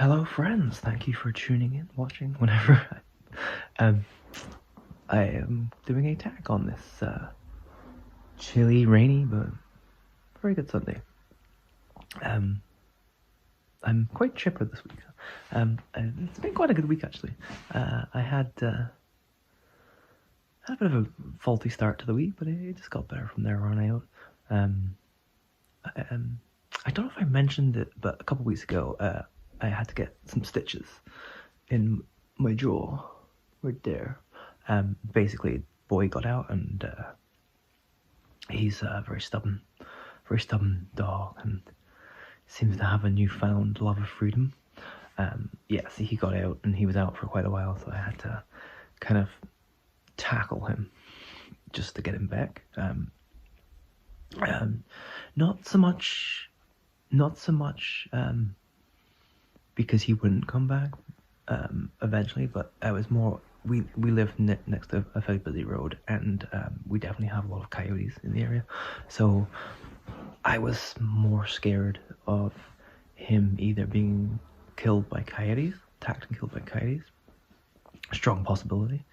Hello friends, thank you for tuning in, watching, whenever. I am doing a tag on this chilly, rainy, but very good Sunday. I'm quite chipper this week. It's been quite a good week actually. I had a bit of a faulty start to the week, but it just got better from there on out. I don't know if I mentioned it, but a couple of weeks ago, I had to get some stitches in my jaw, right there. Basically, boy got out, and he's a very stubborn dog, and seems to have a newfound love of freedom. So he got out, and he was out for quite a while, so I had to kind of tackle him just to get him back. Not so much because he wouldn't come back eventually, but I was more, we live next to a very busy road, and we definitely have a lot of coyotes in the area, so I was more scared of him either being killed by coyotes, attacked and killed by coyotes, strong possibility,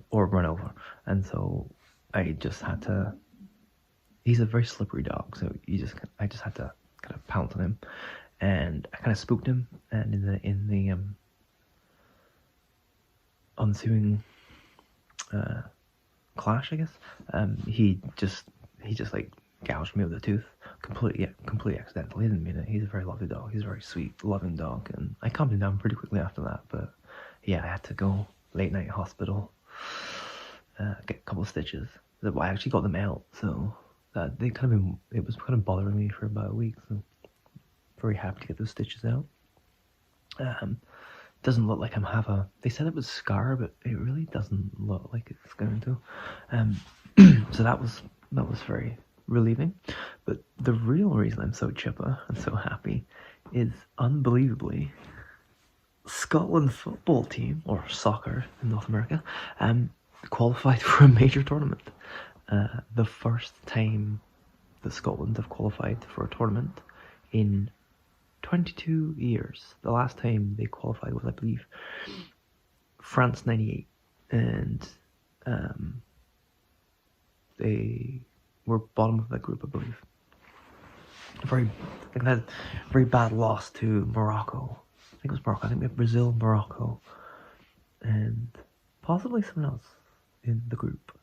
or run over. And so I just had to, he's a very slippery dog, so I just had to kind of pounce on him, and I kind of spooked him, and in the ensuing clash, I guess, he just like gouged me with a tooth, completely accidentally. He didn't mean it. He's a very lovely dog. He's a very sweet, loving dog, and I calmed him down pretty quickly after that. But yeah, I had to go late night hospital, get a couple of stitches. I actually got them out, so it was kind of bothering me for about a week. So very happy to get those stitches out. Doesn't look like they said it was scar, but it really doesn't look like it's going to. So that was very relieving. But the real reason I'm so chipper and so happy is, unbelievably, Scotland football team, or soccer in North America, qualified for a major tournament. The first time that Scotland have qualified for a tournament in 22 years. The last time they qualified was, I believe, France 98, and they were bottom of that group, I believe. They had a very bad loss to Morocco. I think it was Morocco. I think we had Brazil, Morocco, and possibly someone else in the group.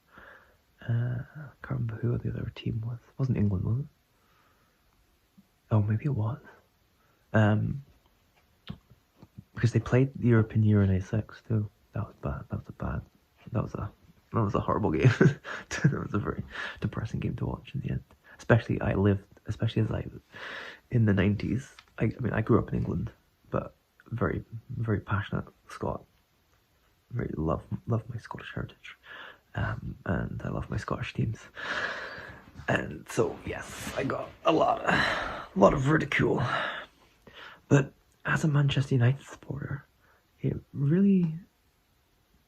I can't remember who the other team was. It wasn't England, was it? Oh, maybe it was. Because they played the European Euro in '86 too. That was bad. That was a horrible game. That was a very depressing game to watch in the end. Especially as I in the '90s. I mean, I grew up in England, but very, very passionate Scot. Very love my Scottish heritage, and I love my Scottish teams. And so yes, I got a lot of ridicule. But as a Manchester United supporter, it really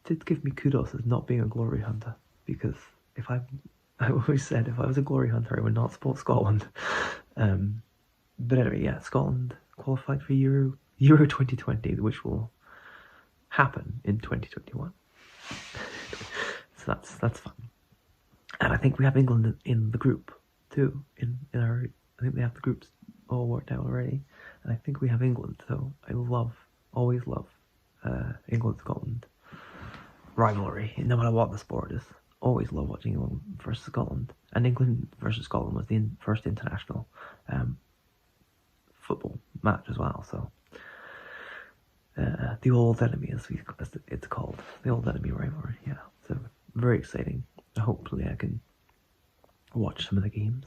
did give me kudos as not being a glory hunter, because I always said if I was a glory hunter, I would not support Scotland. But anyway, yeah, Scotland qualified for Euro 2020, which will happen in 2021. So that's fun. And I think we have England in the group too. I think they have the groups all worked out already, and I think we have England. So I always love England-Scotland rivalry, no matter what the sport is. Always love watching England versus Scotland, and England versus Scotland was the first international football match as well. So the old enemy, as it's called, the old enemy rivalry. Yeah, so very exciting. Hopefully, I can watch some of the games.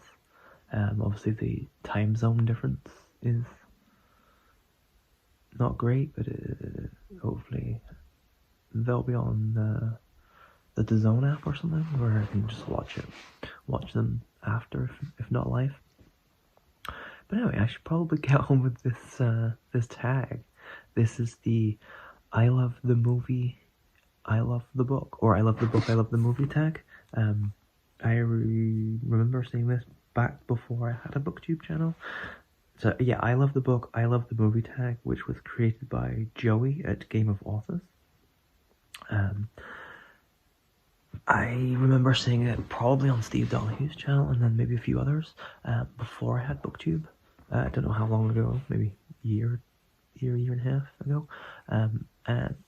Obviously, the time zone difference is not great, but hopefully they'll be on the DAZN app or something, where I can just watch them after, if not live. But anyway, I should probably get on with this tag. This is the I love the movie, I love the book, or I love the book, I love the movie tag. I remember seeing this back before I had a booktube channel. So yeah, I love the book. I love the movie tag, which was created by Joey at Game of Authors. I remember seeing it probably on Steve Donahue's channel, and then maybe a few others before I had BookTube. I don't know how long ago, maybe a year and a half ago. And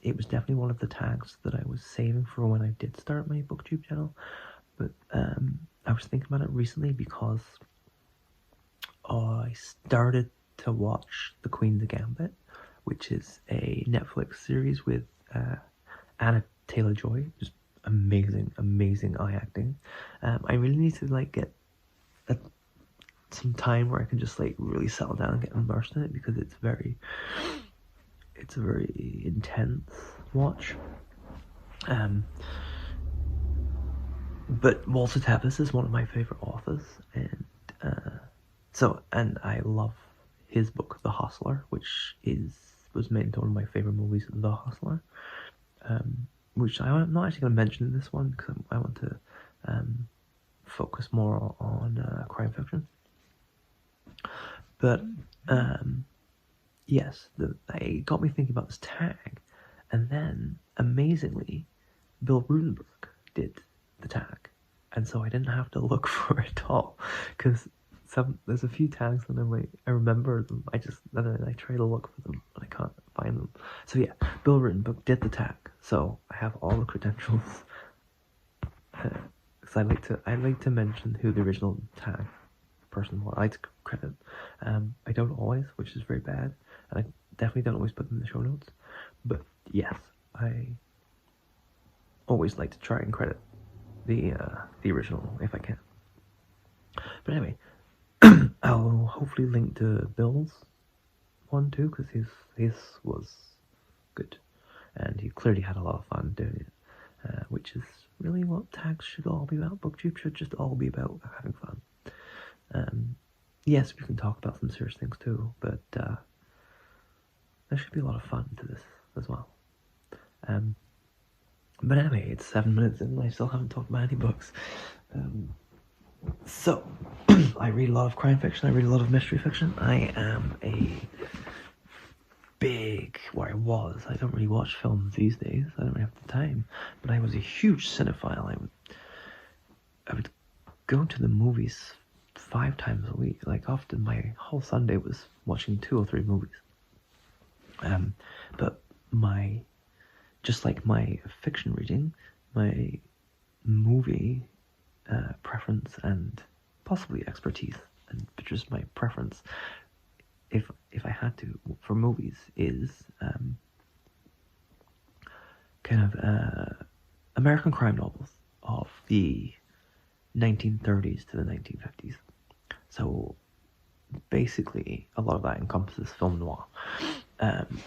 it was definitely one of the tags that I was saving for when I did start my BookTube channel. But I was thinking about it recently because I started to watch The Queen's Gambit, which is a Netflix series with Anna Taylor-Joy. Just amazing eye acting. I really need to like get some time where I can just like really settle down and get immersed in it, because it's a very intense watch. But Walter Tevis is one of my favorite authors, and I love his book The Hustler, which was made into one of my favorite movies, The Hustler, which I'm not actually going to mention in this one because I want to focus more on crime fiction. But yes, it got me thinking about this tag, and then amazingly, Bill Rudenberg did the tag, and so I didn't have to look for it at all, because there's a few tags that I remember them. I try to look for them, but I can't find them. So yeah, Bill Rudenberg did the tag, so I have all the credentials. Because I like to mention who the original tag person was. I like to credit. I don't always, which is very bad, and I definitely don't always put them in the show notes. But yes, I always like to try and credit the original if I can. But anyway, I'll hopefully link to Bill's one too, because his was good, and he clearly had a lot of fun doing it, which is really what tags should all be about. BookTube should just all be about having fun. Yes, we can talk about some serious things too, but there should be a lot of fun to this as well. But anyway, it's 7 minutes in and I still haven't talked about any books. So, I read a lot of crime fiction, I read a lot of mystery fiction. I am I don't really watch films these days, I don't really have the time, but I was a huge cinephile. I would go to the movies 5 times a week. Like, often my whole Sunday was watching 2 or 3 movies. But just like my fiction reading, my movie preference and possibly expertise, and just my preference, if I had to, for movies, is kind of American crime novels of the 1930s to the 1950s. So basically, a lot of that encompasses film noir,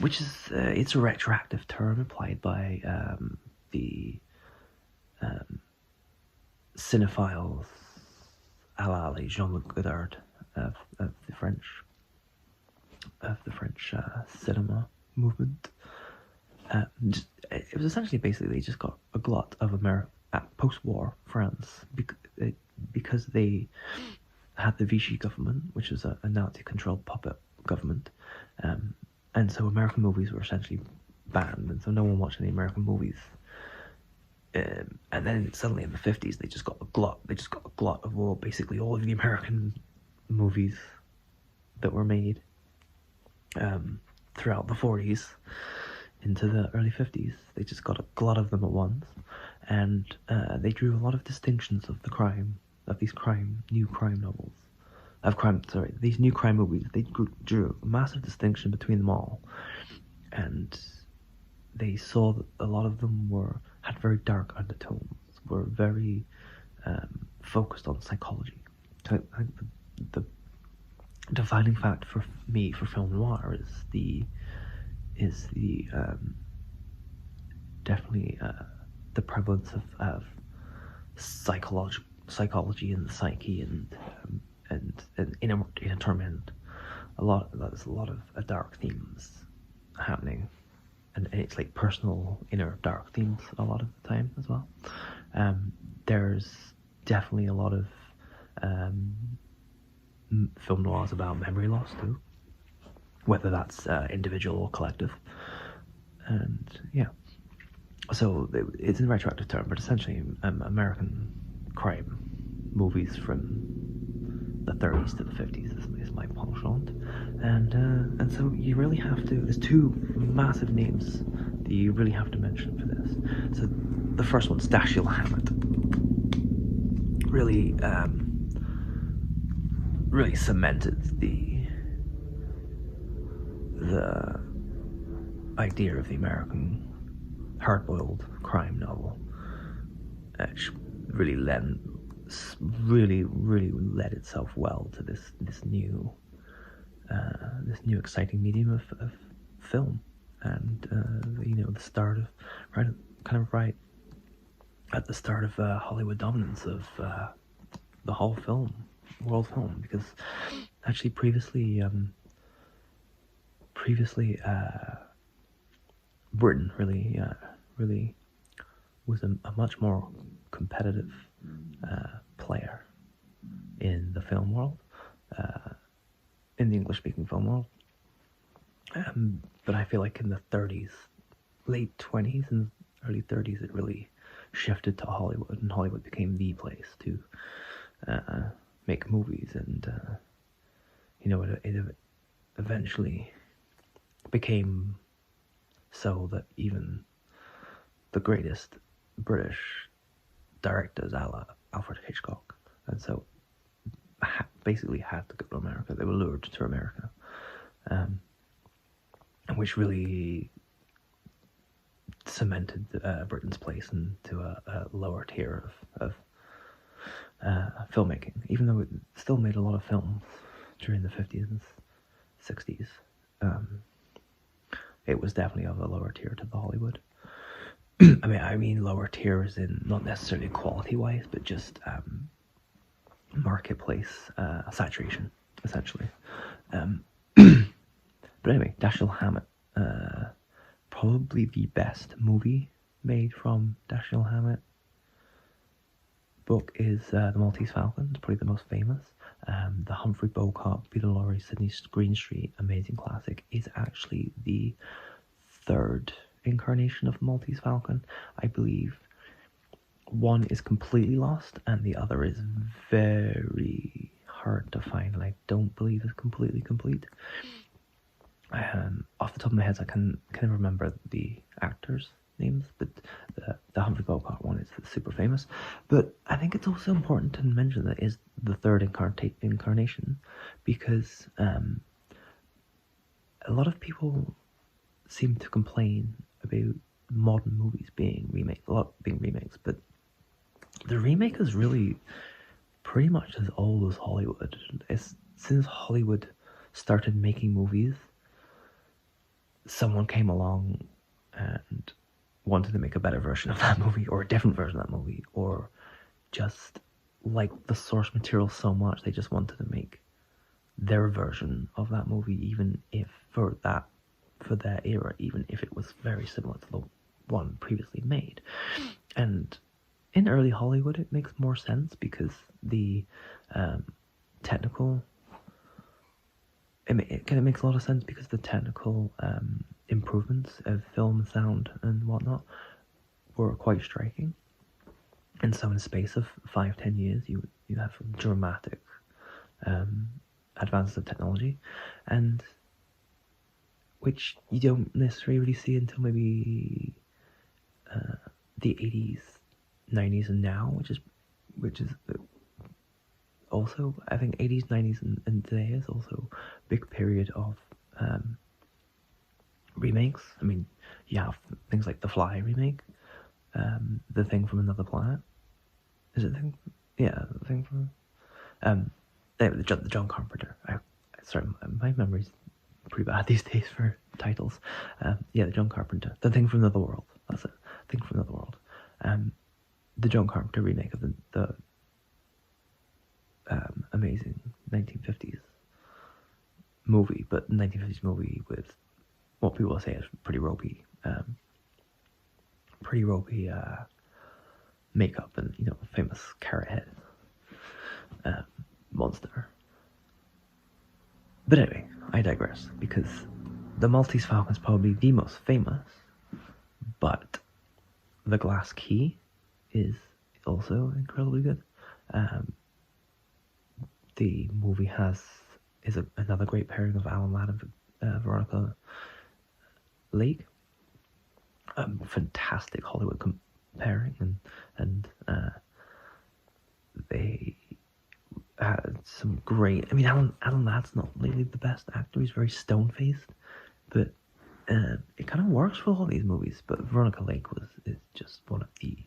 which is it's a retroactive term applied by the cinephiles, a la Jean-Luc Godard of the French cinema movement. It was essentially basically they just got a glut of post-war France because they had the Vichy government, which is a Nazi-controlled puppet government, and so American movies were essentially banned, and so no one watched any American movies. And then suddenly in the 50s, they just got a glut. They just got a glut of basically all of the American movies that were made throughout the 40s into the early 50s. They just got a glut of them at once, and they drew a lot of distinctions of these new crime novels, these new crime movies. They drew a massive distinction between them all, and they saw that a lot of them had very dark undertones, were very focused on psychology. So I think the defining fact for me for film noir is definitely the prevalence of psychology and the psyche and inner torment. There's a lot of dark themes happening, and it's like personal inner dark themes a lot of the time as well. There's definitely a lot of film noirs about memory loss too, whether that's individual or collective. And yeah, so it's a retroactive term, but essentially American crime movies from the 30s to the 50s is my penchant. And so you really have to, there's two massive names that you really have to mention for this. So the first one's Dashiell Hammett. Really really cemented the idea of the American hard-boiled crime novel. Really led itself well to this new exciting medium of film, and the start of right at the start of Hollywood dominance of the whole world film, because actually previously Britain really was a much more competitive player in the film world, in the English-speaking film world. But I feel like in the 30s, late 20s and early 30s, it really shifted to Hollywood, and Hollywood became the place to make movies, and it eventually became so that even the greatest British directors, a la Alfred Hitchcock, and so basically had to go to America. They were lured to America, which really cemented Britain's place into a lower tier of filmmaking. Even though it still made a lot of films during the 50s and 60s, it was definitely of a lower tier to the Hollywood. I mean lower tier as in not necessarily quality-wise, but just marketplace saturation, essentially. But anyway, Dashiell Hammett, probably the best movie made from Dashiell Hammett book is The Maltese Falcon. It's probably the most famous. The Humphrey Bogart, Peter Lorre, Sidney Greenstreet, amazing classic, is actually the third incarnation of The Maltese Falcon. I believe one is completely lost and the other is very hard to find, and I don't believe is completely complete. Off the top of my head, I can never remember the actors' names, but the Humphrey Bogart one is super famous. But I think it's also important to mention that it is the third incarnation, because a lot of people seem to complain about modern movies being remakes, but the remake is really pretty much as old as Hollywood. It's since Hollywood started making movies, someone came along and wanted to make a better version of that movie, or a different version of that movie, or just liked the source material so much they just wanted to make their version of that movie, even if for their era, even if it was very similar to the one previously made. And in early Hollywood, it makes more sense because the technical... It kind of makes a lot of sense because the technical improvements of film, sound, and whatnot were quite striking. And so in the space of 5-10 years, you have dramatic advances of technology, and which you don't necessarily really see until maybe the 80s, 90s, and now, which is also, I think 80s, 90s, and today is also a big period of remakes. I mean, you have things like The Fly remake, The Thing from Another Planet. Is it The Thing? Yeah, The Thing from... the John Carpenter. Sorry, my memory's pretty bad these days for titles. The John Carpenter. The Thing from Another World. That's it. Thing from Another World. The John Carpenter remake of the amazing 1950s movie, but 1950s movie with what people say is pretty ropey makeup and famous carrot head monster. But anyway, I digress, because the Maltese Falcon is probably the most famous, but The Glass Key is also incredibly good. The movie is another great pairing of Alan Ladd and Veronica Lake. Fantastic Hollywood pairing, and they had some great. I mean, Alan Ladd's not really the best actor. He's very stone faced, but it kind of works for all these movies. But Veronica Lake is just one of the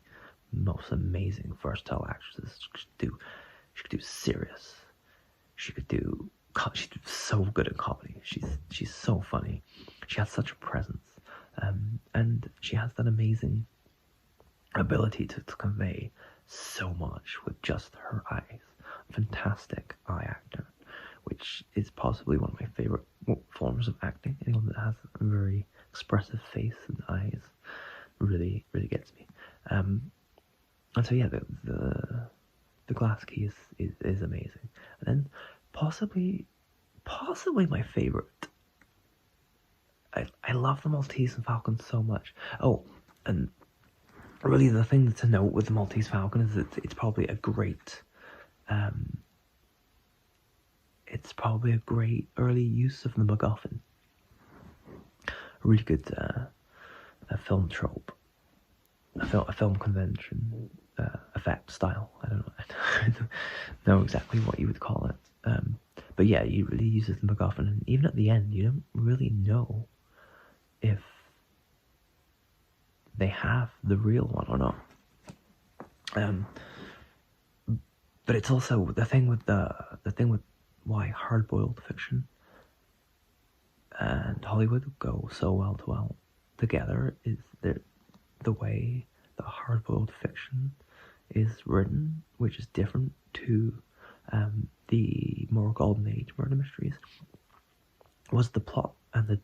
most amazing versatile actresses. She could do serious. She's so good at comedy. She's so funny. She has such a presence, and she has that amazing ability to convey so much with just her eyes. Fantastic eye actor, which is possibly one of my favorite forms of acting. Anyone that has a very expressive face and eyes really gets me. And so yeah, the Glass Key is amazing. And then possibly my favorite. I love the Maltese and Falcon so much. Oh, and really the thing to note with the Maltese Falcon is that it's probably a great early use of the MacGuffin. A really good a film trope, a film convention, effect style. I don't know exactly what you would call it. But yeah, he really uses the MacGuffin, and even at the end, you don't really know if they have the real one or not. But it's also the thing with why Hardboiled Fiction and Hollywood go so well together is the way the Hardboiled Fiction is written, which is different to the more Golden Age murder mysteries, was the plot and the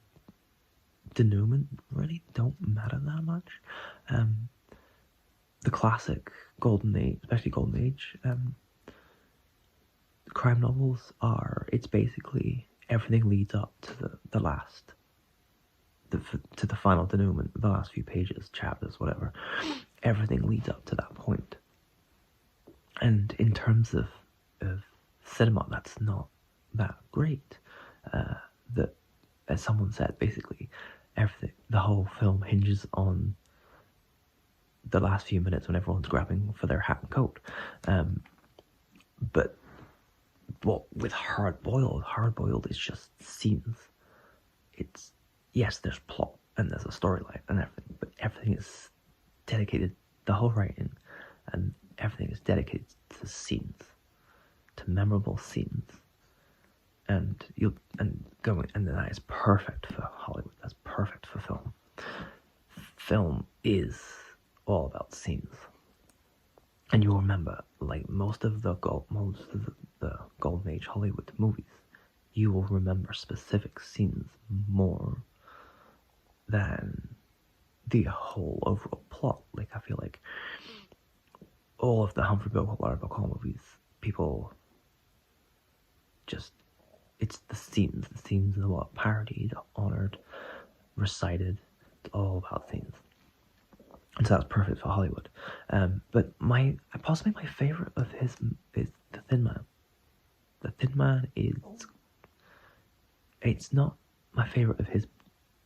denouement really don't matter that much. The classic Golden Age, especially Golden Age crime novels it's basically everything leads up to the final denouement, the last few pages, chapters, whatever. Everything leads up to that point. And in terms of cinema, that's not that great. That, as someone said, basically the whole film hinges on the last few minutes when everyone's grabbing for their hat and coat. But with Hardboiled is just scenes. It's, yes, there's plot and there's a storyline and everything, but everything is dedicated, the whole writing and everything is dedicated to scenes, to memorable scenes. And that is perfect for Hollywood. That's perfect for film. Film is all about scenes, and you'll remember, like most of the Golden Age Hollywood movies, you will remember specific scenes more than the whole overall plot. Like, I feel like all of the Humphrey Bogart movies, people just, it's the scenes. The scenes are what parodied, honored, recited. It's all about scenes. And so that's perfect for Hollywood. But possibly my favorite of his is The Thin Man. The Thin Man it's not my favorite of his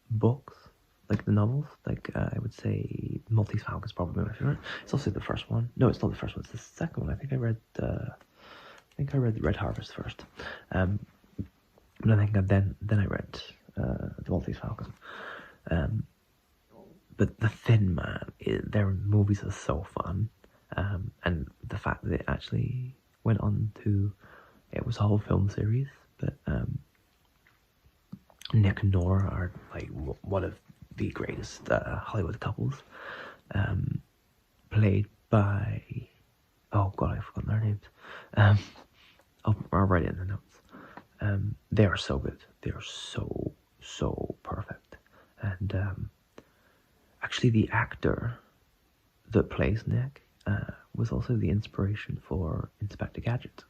books, like the novels. Like, I would say Maltese Falcon is probably my favorite. It's also the first one. No, it's not the first one. It's the second one. I think I read the Red Harvest first. And I think then I read the Maltese Falcon. But The Thin Man, their movies are so fun, and the fact that it actually went on it was a whole film series. But Nick and Nora are like one of the greatest Hollywood couples, played by, oh god, I've forgotten their names. I'll write it in the notes. They are so good. They are so perfect. And actually, the actor that plays Nick was also the inspiration for Inspector Gadget.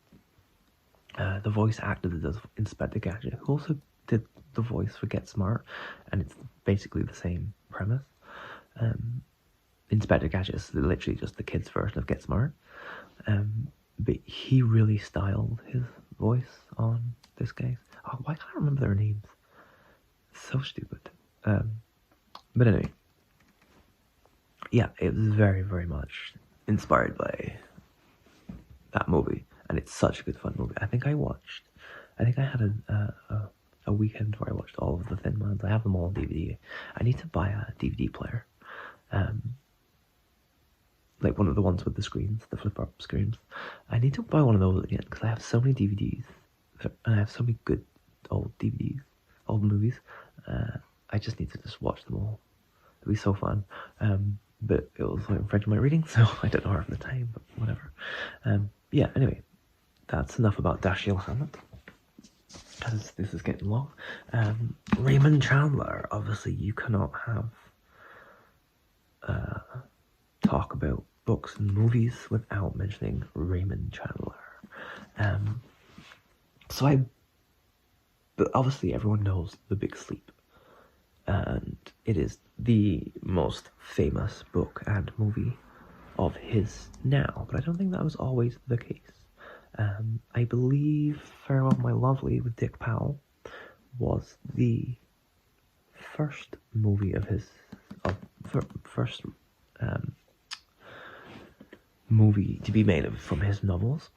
the voice actor that does Inspector Gadget, who also did the voice for Get Smart, and it's basically the same premise. Inspector Gadget is literally just the kids' version of Get Smart, but he really styled his voice on this case. Oh, why can't I remember their names? So stupid. But anyway, yeah, it was very, very much inspired by that movie, and it's such a good fun movie. I think I had a weekend where I watched all of the Thin Mans. I have them all on DVD. I need to buy a DVD player, like one of the ones with the screens, the flip-up screens. I need to buy one of those again because I have so many DVDs, and I have so many good old DVDs, old movies. I just need to just watch them all. It'd be so fun. But it was like infringing my reading, so I don't know half the time, but whatever. Yeah, anyway, that's enough about Dashiell Hammett, because this is getting long. Raymond Chandler, obviously you cannot have talk about books and movies without mentioning Raymond Chandler. But obviously everyone knows The Big Sleep, and it is the most famous book and movie of his now, but I don't think that was always the case. I believe Farewell My Lovely with Dick Powell was the first movie of his, first movie to be made from his novels.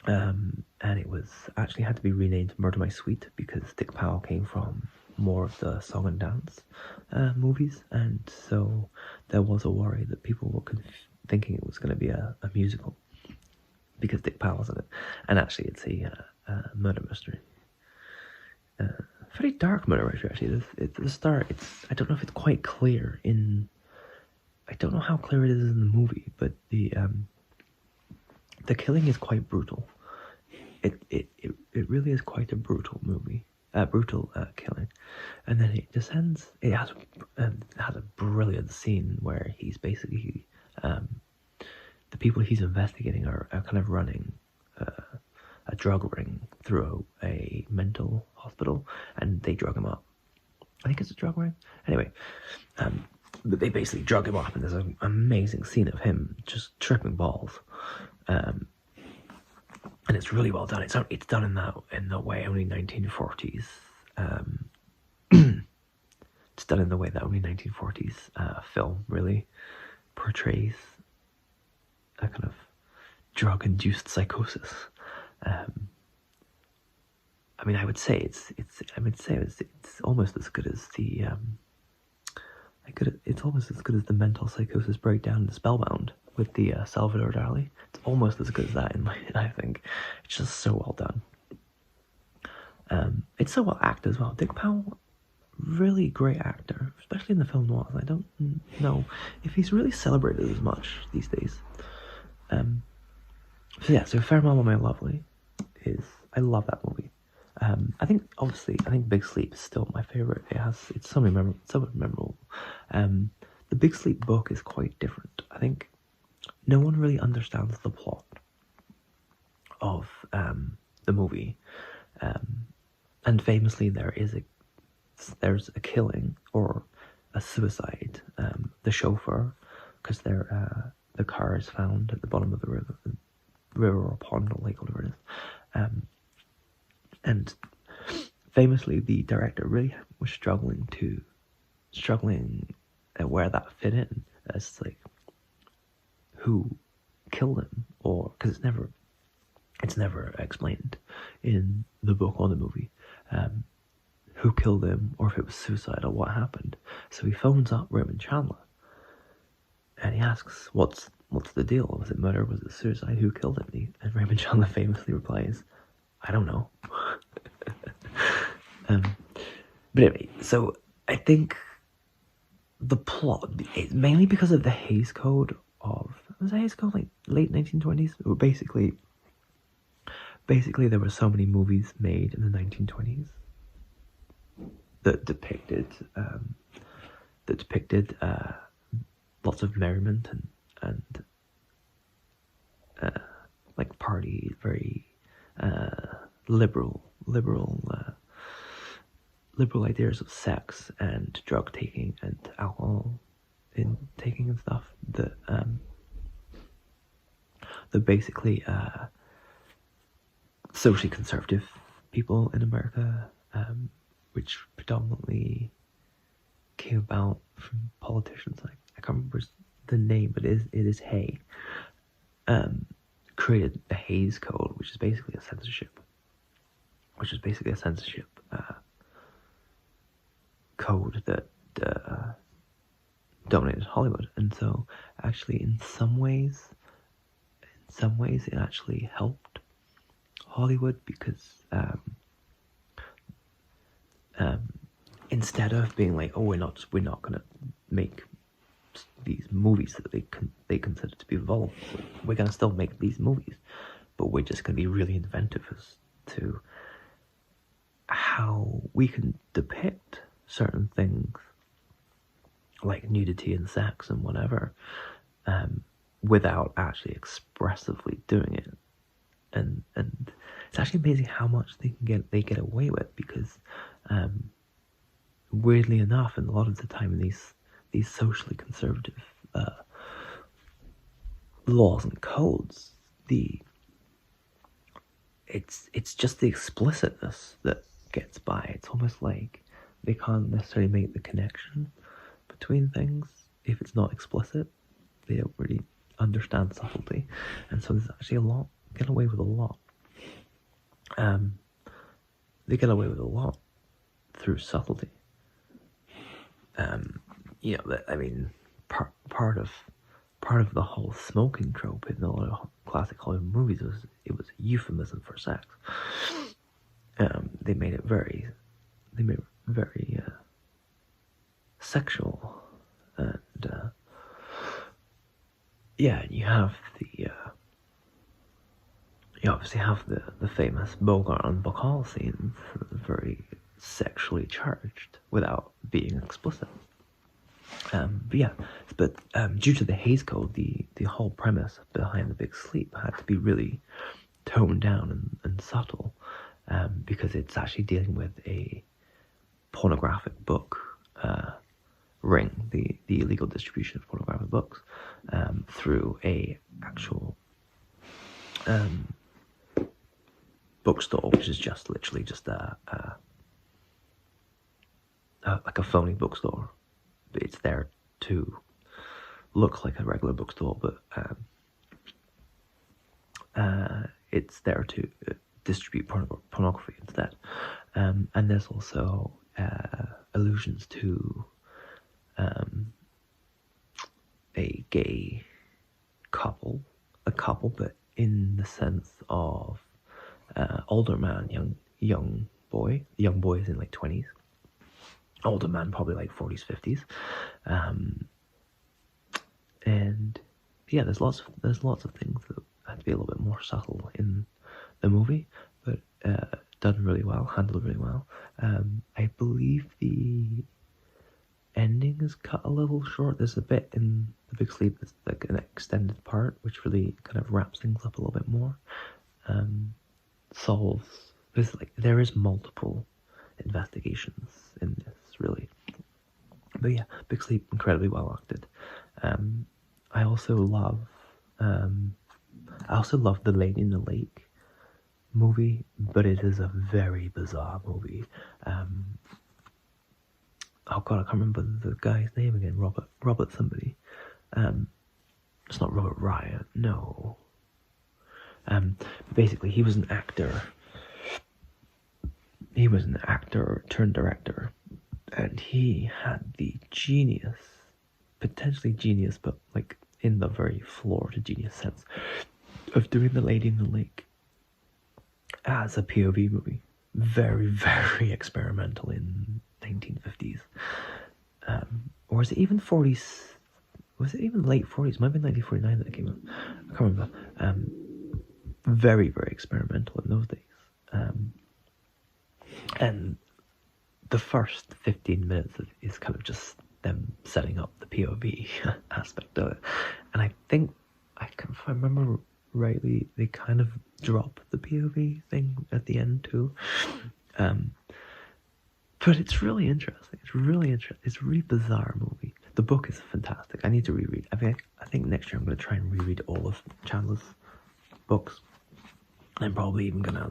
And it was actually had to be renamed Murder My Sweet because Dick Powell came from more of the song and dance movies, and so there was a worry that people were thinking it was going to be a musical because Dick Powell's in it, and actually it's a murder mystery, very dark murder mystery. Actually, at the start, I don't know if it's quite clear I don't know how clear it is in the movie, but the killing is quite brutal. It really is quite a brutal movie. Brutal killing, and then it descends. It has a brilliant scene where he's basically the people he's investigating are kind of running a drug ring through a mental hospital, and they drug him up. I think it's a drug ring. Anyway, but they basically drug him up, and there's an amazing scene of him just tripping balls. And it's really well done. It's done in the way only 1940s. It's done in the way that only 1940s film really portrays a kind of drug-induced psychosis. I mean, I would say it's almost as good as the it's almost as good as the mental psychosis breakdown in Spellbound with the Salvador Dali. It's almost as good as that I think. It's just so well done. It's so well acted as well. Dick Powell, really great actor, especially in the film noirs. I don't know if he's really celebrated as much these days. So Farewell My Lovely I love that movie. I think Big Sleep is still my favorite. It's so memorable. The Big Sleep book is quite different. I think no one really understands the plot of the movie, and famously there's a killing or a suicide. The chauffeur, because the car is found at the bottom of the river or pond or lake, whatever it is. And famously, the director really was struggling at where that fit in, as like who killed him, or because it's never explained in the book or the movie, who killed him, or if it was suicide or what happened. So he phones up Raymond Chandler, and he asks, "What's the deal? Was it murder? Was it suicide? Who killed him?" And Raymond Chandler famously replies, "I don't know." But anyway, so I think the plot, mainly because of the Haze Code was the Haze Code like late 1920s? Basically there were so many movies made in the 1920s that depicted lots of merriment and like party, very liberal ideas of sex and drug taking and alcohol taking and stuff that basically socially conservative people in America, which predominantly came about from politicians. I can't remember the name, but it is Hay. Created the Haze Code, which is basically a censorship code that dominated Hollywood. And so actually in some ways it actually helped Hollywood, because instead of being like, oh, we're not gonna make these movies that they consider to be vulgar, we're gonna still make these movies, but we're just gonna be really inventive as to how we can depict certain things like nudity and sex and whatever, without actually expressively doing it. And it's actually amazing how much they get away with, because weirdly enough, and a lot of the time in these socially conservative laws and codes, it's just the explicitness that gets by. It's almost like they can't necessarily make the connection between things if it's not explicit. They don't really understand subtlety, and so there's actually get away with a lot. They get away with a lot through subtlety. I mean, part of the whole smoking trope in a lot of classic Hollywood movies was a euphemism for sex. They made it very sexual, and you obviously have the famous Bogart and Bacall scenes, very sexually charged without being explicit. But due to the Haze Code, the whole premise behind The Big Sleep had to be really toned down and subtle, because it's actually dealing with a pornographic book ring, the illegal distribution of pornographic books through a actual bookstore, which is just literally just like a phony bookstore. It's there to look like a regular bookstore, but it's there to distribute pornography instead. And there's also allusions to a gay couple, but in the sense of older man, young boy. The young boy is in like 20s. Older man probably like 40s, 50s. And yeah, there's lots of things that had to be a little bit more subtle in the movie, but done really well, handled really well. I believe the ending is cut a little short. There's a bit in The Big Sleep that's like an extended part, which really kind of wraps things up a little bit more. There's there is multiple investigations in this, really. But yeah, Big Sleep, incredibly well acted. I also love The Lady in the Lake movie, but it is a very bizarre movie. Oh god, I can't remember the guy's name again. Robert somebody. It's not Robert Ryan, no. Basically, he was an actor. He was an actor turned director, and he had the genius, potentially genius, but like in the very Florida genius sense, of doing The Lady in the Lake as a POV movie. Very, very experimental in 1950s. Or was it even 40s? Was it even late 40s? It might have been 1949 that it came out. I can't remember. Very, very experimental in those days. And the first 15 minutes is kind of just them setting up the POV aspect of it. And I think, if I remember rightly, they kind of drop the POV thing at the end too. But it's really interesting. It's really interesting. It's a really bizarre movie. The book is fantastic. I need to reread. I think next year I'm going to try and reread all of Chandler's books. I'm probably even going to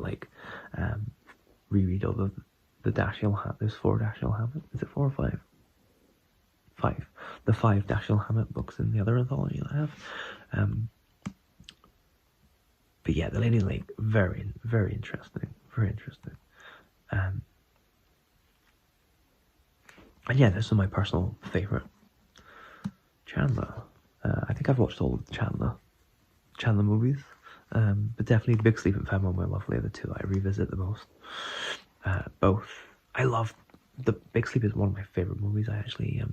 reread all of the Dashiell Hammett. There's 4 Dashiell Hammett. Is it 4 or 5? 5. The 5 Dashiell Hammett books in the other anthology that I have. But yeah, The Lady Lake, very, very interesting. Very interesting. And yeah, this is my personal favourite Chandler. I think I've watched all of the Chandler movies. But definitely Big Sleep and Found My Lovely are the 2 I revisit the most. Both. I love the Big Sleep is one of my favourite movies. I actually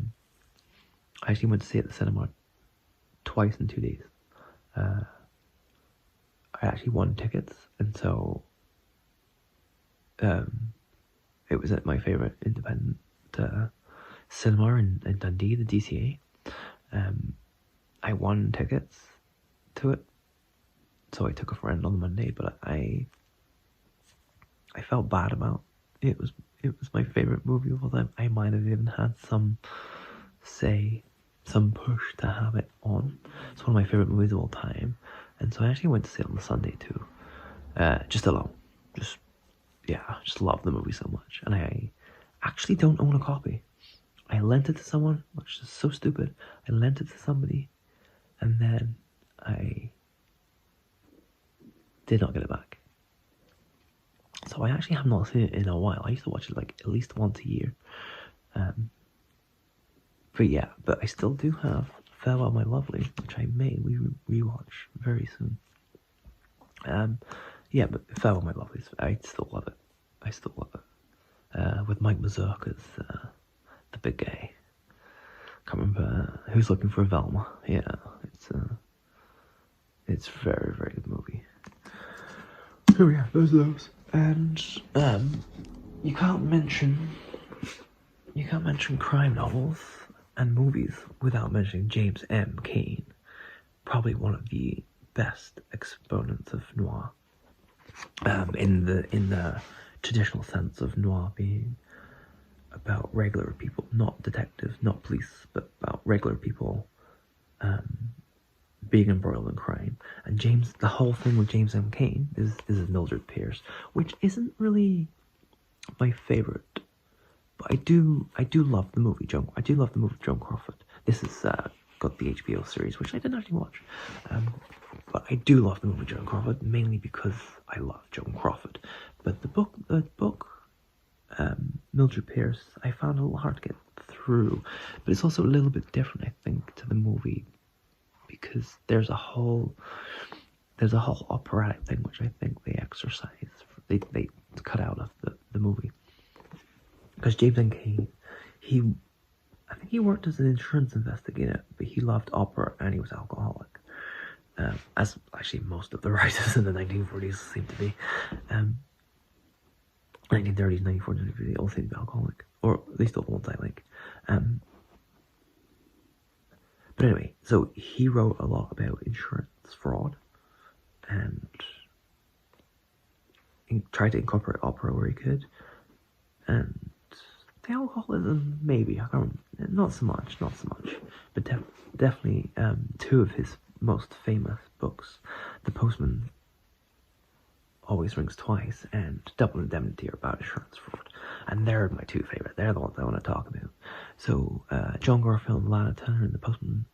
went to see it at the cinema twice in 2 days. I actually won tickets, and so it was at my favourite independent cinema in Dundee, the DCA. I won tickets to it, so I took a friend on the Monday, but I felt bad about it. It was my favourite movie of all time. I might have even had some push to have it on. It's one of my favourite movies of all time, and so I actually went to see it on the Sunday too, just alone. Just love the movie so much, and I actually don't own a copy. I lent it to someone, which is so stupid. I lent it to somebody, and then I did not get it back. So I actually have not seen it in a while. I used to watch it like at least once a year. But I still do have Farewell My Lovely, which I may rewatch very soon. But Farewell My Lovely, I still love it. With Mike Mazurka's the big guy. Can't remember Who's Looking for Velma. Yeah, it's very, very good movie. So yeah, those. And you can't mention crime novels and movies without mentioning James M Kane, probably one of the best exponents of noir. In the traditional sense of noir being about regular people, not detectives, not police, but about regular people being embroiled in crime. And the whole thing with James M. Kane is Mildred Pierce, which isn't really my favorite, but I do love the movie Joan Crawford. This has got the HBO series, which I didn't actually watch, but I do love the movie Joan Crawford, mainly because I love Joan Crawford. But the book Mildred Pierce, I found a little hard to get through, but it's also a little bit different, I think, to the movie, because there's a whole operatic thing which I think they they cut out of the movie. Because James M. Kane, I think he worked as an insurance investigator, but he loved opera and he was alcoholic. As actually most of the writers in the 1940s seem to be. 1930s, 1940s, they all seem to be alcoholic, or at least all the ones I like. But anyway, so he wrote a lot about insurance fraud and tried to incorporate opera where he could. And the alcoholism, maybe, I can't remember, not so much, but definitely 2 of his most famous books, The Postman Always Rings Twice and Double Indemnity, are about insurance fraud. And they're my 2 favorite. They're the ones I want to talk about. So, John Garfield and Lana Turner in The Postman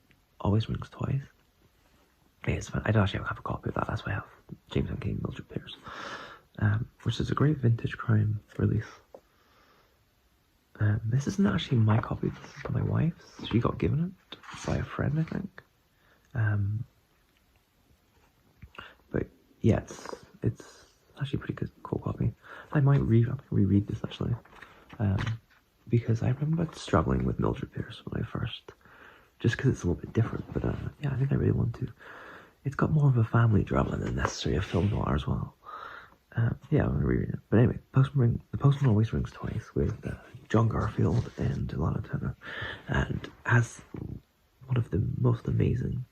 Always Rings Twice. It's fun. I don't actually have a copy of that. That's why I have James M. Kane, Mildred Pierce, which is a great vintage crime release. This isn't actually my copy. This is my wife's. She got given it by a friend, I think. But yeah, it's actually a pretty good, cool copy. I might reread this actually, because I remember struggling with Mildred Pierce when I first, just because it's a little bit different. But yeah, I think I really want to. It's got more of a family drama than necessarily a film noir as well. Yeah, I'm gonna reread it. But anyway, The Postman Always Rings Twice with John Garfield and Lana Turner, and has one of the most amazing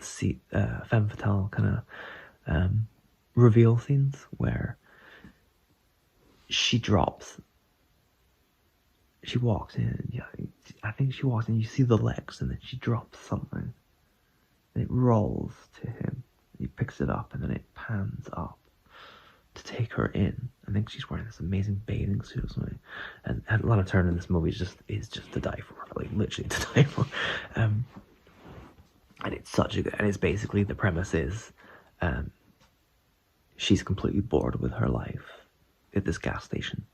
femme fatale kind of reveal scenes where she walks in. Yeah, I think she walks in. You see the legs, and then she drops something, and it rolls to him. He picks it up, and then it pans up to take her in. I think she's wearing this amazing bathing suit or something. And Lana Turner in this movie is just to die for, like literally to die for. And it's such a good. And it's basically the premise is, she's completely bored with her life at this gas station.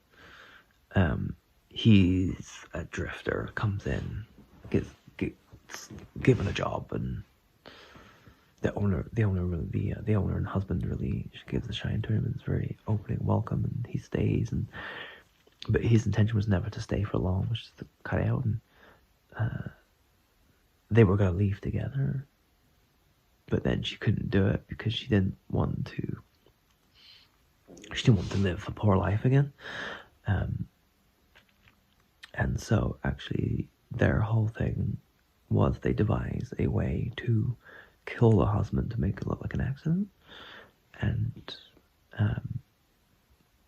He's a drifter, comes in, gets given a job, and the owner and husband really gives a shine to him, and it's very opening, welcome, and he stays. But his intention was never to stay for long, which is to cut out. And they were going to leave together, but then she couldn't do it because she didn't want to live a poor life again. And so actually their whole thing was they devised a way to kill the husband to make it look like an accident. And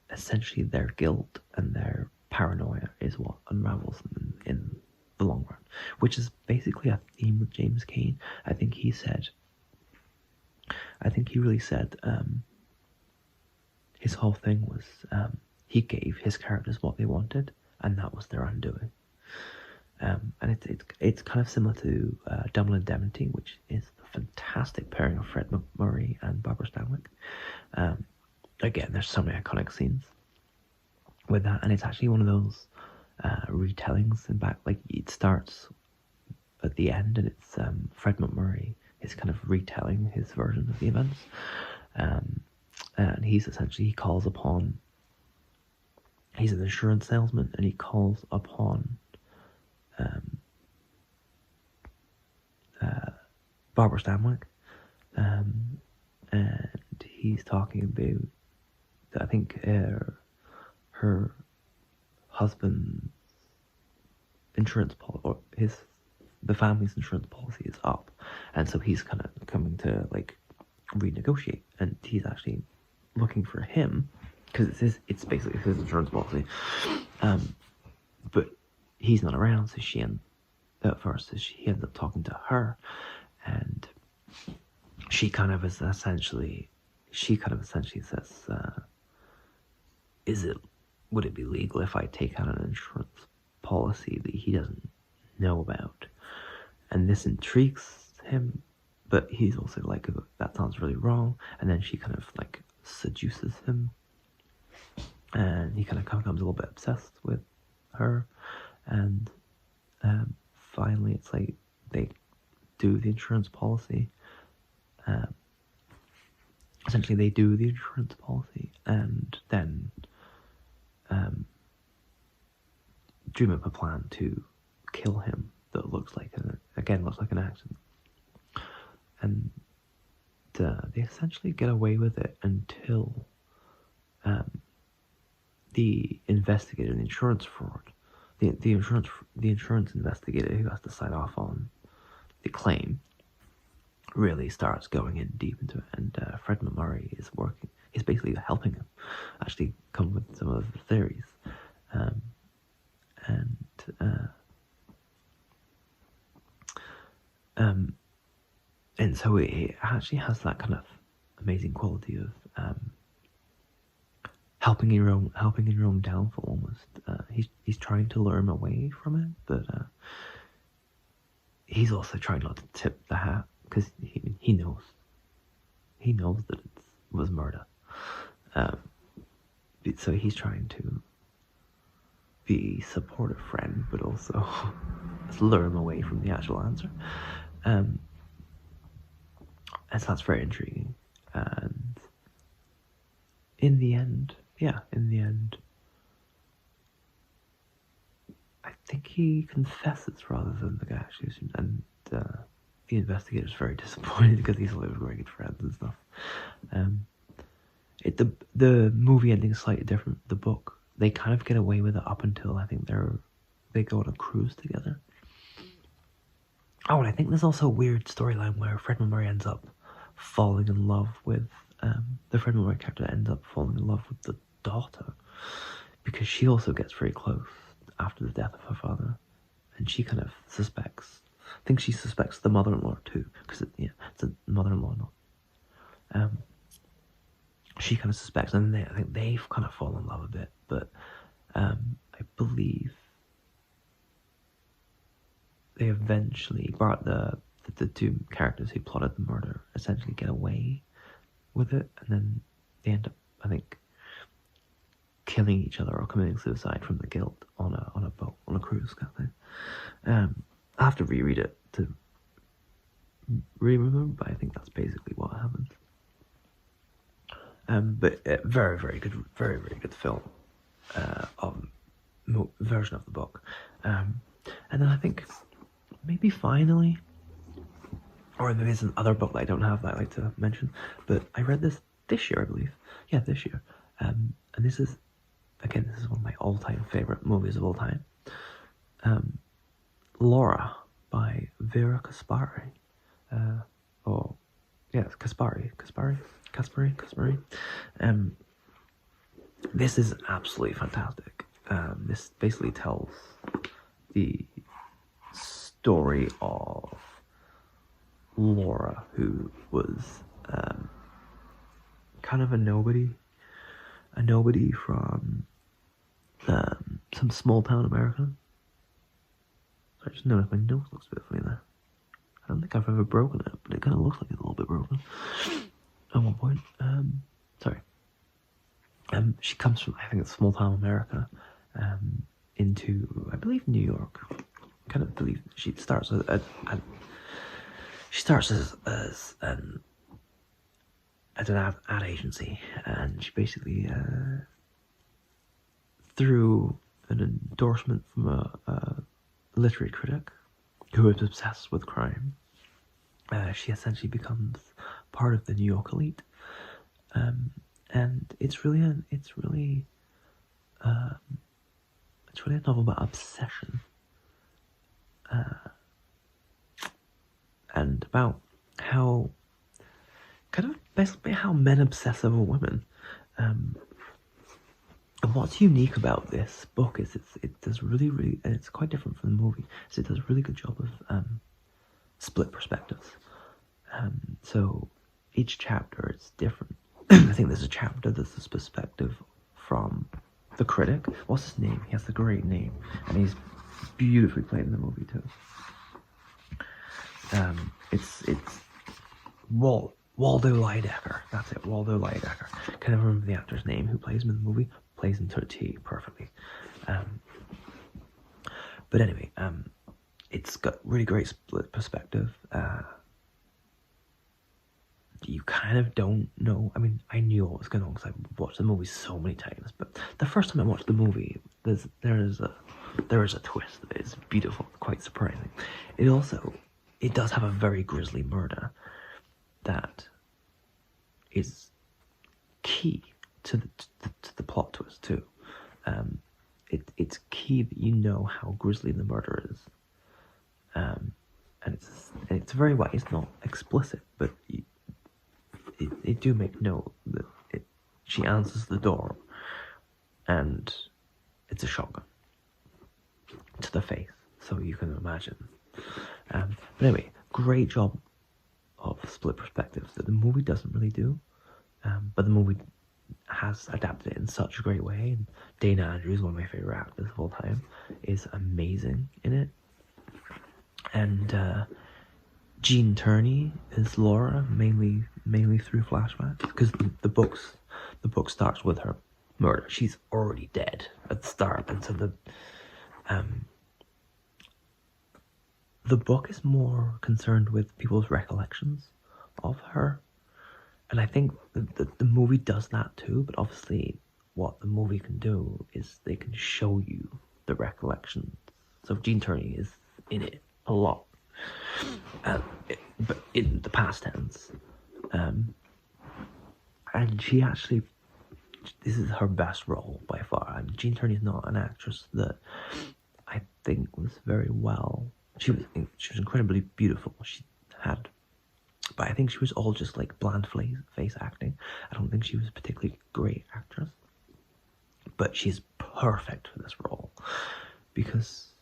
essentially their guilt and their paranoia is what unravels them in the long run, which is basically a theme with James Kane. I think he really said his whole thing was he gave his characters what they wanted, and that was their undoing. And it's kind of similar to Double Indemnity, which is a fantastic pairing of Fred MacMurray and Barbara Stanwyck. Again, there's so many iconic scenes with that, and it's actually one of those retellings. In back, like it starts at the end, and it's Fred MacMurray is kind of retelling his version of the events, and he's an insurance salesman, and he calls upon Barbara Stanwyck, and he's talking about, I think, her husband's insurance policy, or the family's insurance policy is up, and so he's kind of coming to like renegotiate, and he's actually looking for him because it's basically his insurance policy, but he's not around, so he ends up talking to her, and she kind of essentially says, would it be legal if I take out an insurance policy that he doesn't know about? And this intrigues him, but he's also like, that sounds really wrong. And then she kind of like seduces him, and he kind of becomes a little bit obsessed with her. And finally it's like they do the insurance policy. Essentially they do the insurance policy, and then dream up a plan to kill him that looks like an accident. And they essentially get away with it until the investigator, the insurance fraud, the insurance investigator who has to sign off on the claim, really starts going in deep into it, and Fred MacMurray he's basically helping him actually come with some of the theories, and so it actually has that kind of amazing quality of helping in your own downfall almost. He's trying to lure him away from it, but he's also trying not to tip the hat, because he knows that it was murder. So he's trying to be a supportive friend, but also lure him away from the actual answer. And so that's very intriguing. And in the end, I think he confesses rather than the guy actually shoots him, and the investigator's very disappointed because these are very good friends and stuff. The movie ending is slightly different. The book, they kind of get away with it up until I think they go on a cruise together, Oh, and I think there's also a weird storyline where Fred Murray ends up falling in love with the Fred Murray character ends up falling in love with the daughter because she also gets very close after the death of her father, and she kind of suspects. I think she suspects the mother-in-law too, because it's a mother-in-law, not. She kind of suspects, and I think they've kind of fallen in love a bit, but I believe they eventually brought the two characters who plotted the murder essentially get away with it, and then they end up, I think, killing each other or committing suicide from the guilt on a boat, on a cruise kind of thing. I have to reread it to really remember, but I think that's basically what happens. But very, very good, very, very good film version of the book. And then I think maybe finally, or maybe it's another book that I don't have that I like to mention, but I read this year, I believe. Yeah, this year. And this is one of my all-time favorite movies of all time. Laura by Vera Kaspari. Kaspari. This is absolutely fantastic. This basically tells the story of Laura, who was kind of a nobody from some small town America. I just noticed my nose looks a bit funny there. I don't think I've ever broken it, but it kind of looks like it's a little bit broken at one point. Sorry. She comes from, I think it's small town America, into, I believe, New York. I kind of believe she starts as an ad agency, and she basically through an endorsement from a literary critic who is obsessed with crime, she essentially becomes part of the New York elite, and it's really a novel about obsession, and about how kind of basically how men obsess over women. And what's unique about this book is it does really, and it's quite different from the movie, is it does a really good job of split perspectives. So each chapter is different. I think there's a chapter that's this perspective from the critic. What's his name? He has the great name, and he's beautifully played in the movie too. It's Waldo Lydecker. That's it, Waldo Lydecker. Can't ever remember the actor's name who plays him in the movie. Plays him to a T perfectly. But anyway, it's got really great split perspective. You kind of don't know. I mean, I knew what was going on because I've watched the movie so many times. But the first time I watched the movie, there is a twist that is beautiful, quite surprising. It does have a very grisly murder that is key to the plot twist too. It's key that you know how grisly the murder is, and it's very well. It's not explicit, but it do make note that she answers the door, and it's a shotgun to the face. So you can imagine. But anyway, great job of split perspectives that the movie doesn't really do, but the movie has adapted it in such a great way. And Dana Andrews, one of my favorite actors of all time, is amazing in it. And Jean Turney is Laura, mainly through flashbacks, because the book starts with her murder. She's already dead at the start, and so the book is more concerned with people's recollections of her. And I think the movie does that too, but obviously what the movie can do is they can show you the recollections. So Jean Turney is in it a lot, but in the past tense. And she actually, this is her best role by far. Jean Turney is not an actress that I think was very well. she was incredibly beautiful. She had, but I think she was all just like bland face acting. I don't think she was a particularly great actress, but she's perfect for this role because,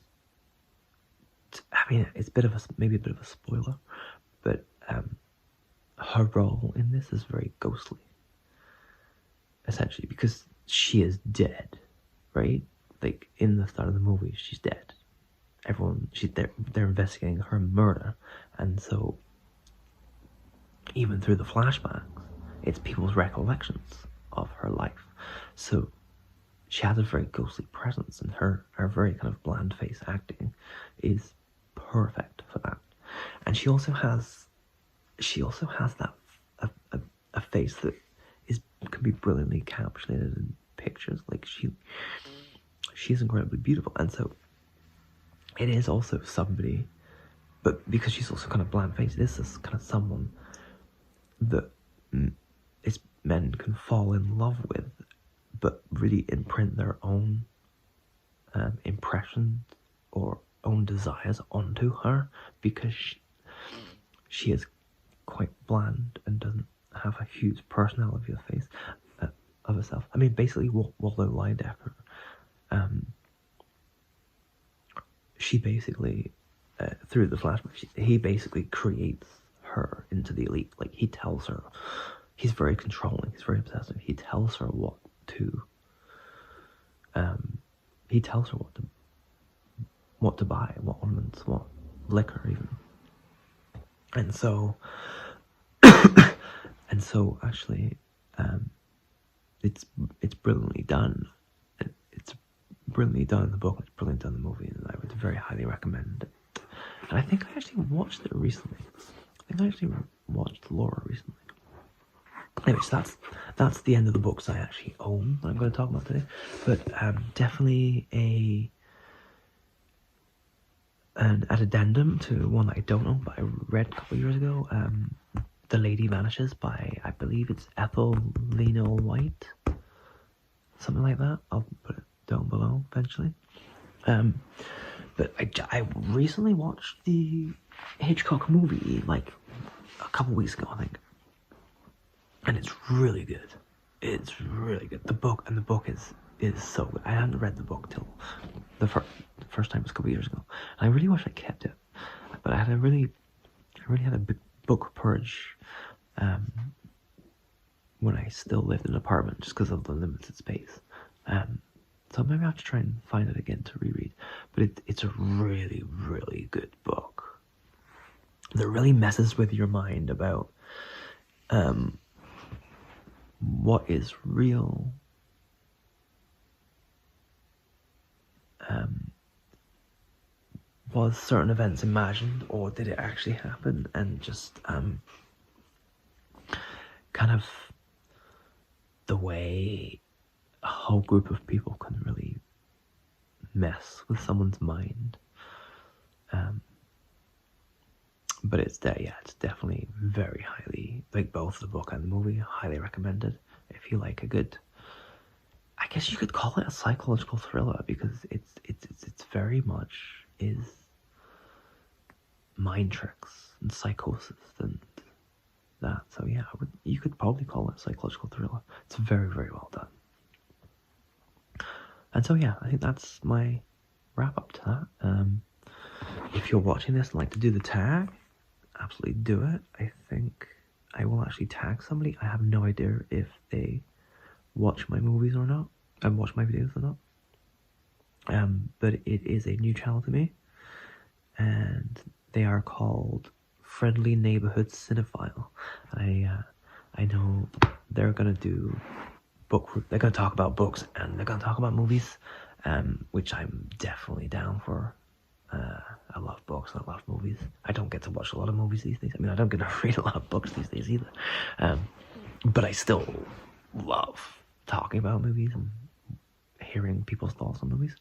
I mean, it's maybe a bit of a spoiler, but her role in this is very ghostly, essentially, because she is dead, right? Like, in the start of the movie, she's dead. They're investigating her murder, and so even through the flashbacks, it's people's recollections of her life. So she has a very ghostly presence, and her very kind of bland face acting is perfect for that. And she also has that a face that can be brilliantly encapsulated in pictures. Like, she's incredibly beautiful, and so it is also somebody, but because she's also kind of bland faced, this is kind of someone that men can fall in love with, but really imprint their own impressions or own desires onto her, because she is quite bland and doesn't have a huge personality of herself. I mean, basically, Waldo Lydecker, she basically, through the flashback, he basically creates her into the elite. Like, he tells her, he's very controlling, he's very obsessive. He tells her what to buy, what ornaments, what liquor even. And so actually, it's brilliantly done. It's brilliantly done in the book, it's brilliantly done in the movie, and I would very highly recommend it. And I think I actually watched it recently. Laura recently. Anyways, that's the end of the books I actually own that I'm going to talk about today. But definitely an addendum to one that I don't own, but I read a couple of years ago. The Lady Vanishes by, I believe it's Ethel Lena White, something like that. I'll put it down below eventually. But I recently watched the Hitchcock movie like a couple weeks ago, I think, and it's really good. It's really good. The book is so good. I hadn't read the book till the first time was a couple of years ago, and I really wish I kept it, but I really had a big book purge when I still lived in an apartment, just because of the limited space. So maybe I have to try and find it again to reread. But it's a really, really good book that really messes with your mind about what is real, was certain events imagined, or did it actually happen? And just kind of the way a whole group of people can really mess with someone's mind. But it's definitely very highly, like both the book and the movie, highly recommended if you like a good, I guess you could call it a psychological thriller, because it's very much is mind tricks and psychosis and that. So yeah, you could probably call it a psychological thriller. It's very, very well done. And so yeah, I think that's my wrap up to that. If you're watching this and like to do the tag, absolutely do it. I think I will actually tag somebody. I have no idea if they watch my movies or not, and watch my videos or not. But it is a new channel to me, and they are called Friendly Neighborhood Cinephile. I know they're gonna do they're gonna talk about books and they're gonna talk about movies, which I'm definitely down for. I love books and I love movies. I don't get to watch a lot of movies these days. I mean, I don't get to read a lot of books these days either. But I still love talking about movies and hearing people's thoughts on movies.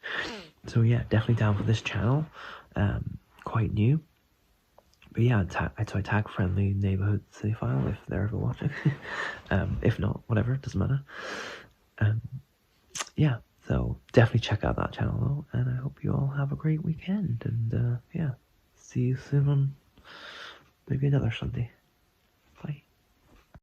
So yeah, definitely down for this channel. Quite new. But yeah, I tag Friendly Neighborhood Cinephile if they're ever watching. If not, whatever, it doesn't matter. Yeah, so definitely check out that channel though, and I hope you all have a great weekend, and yeah, see you soon on maybe another Sunday.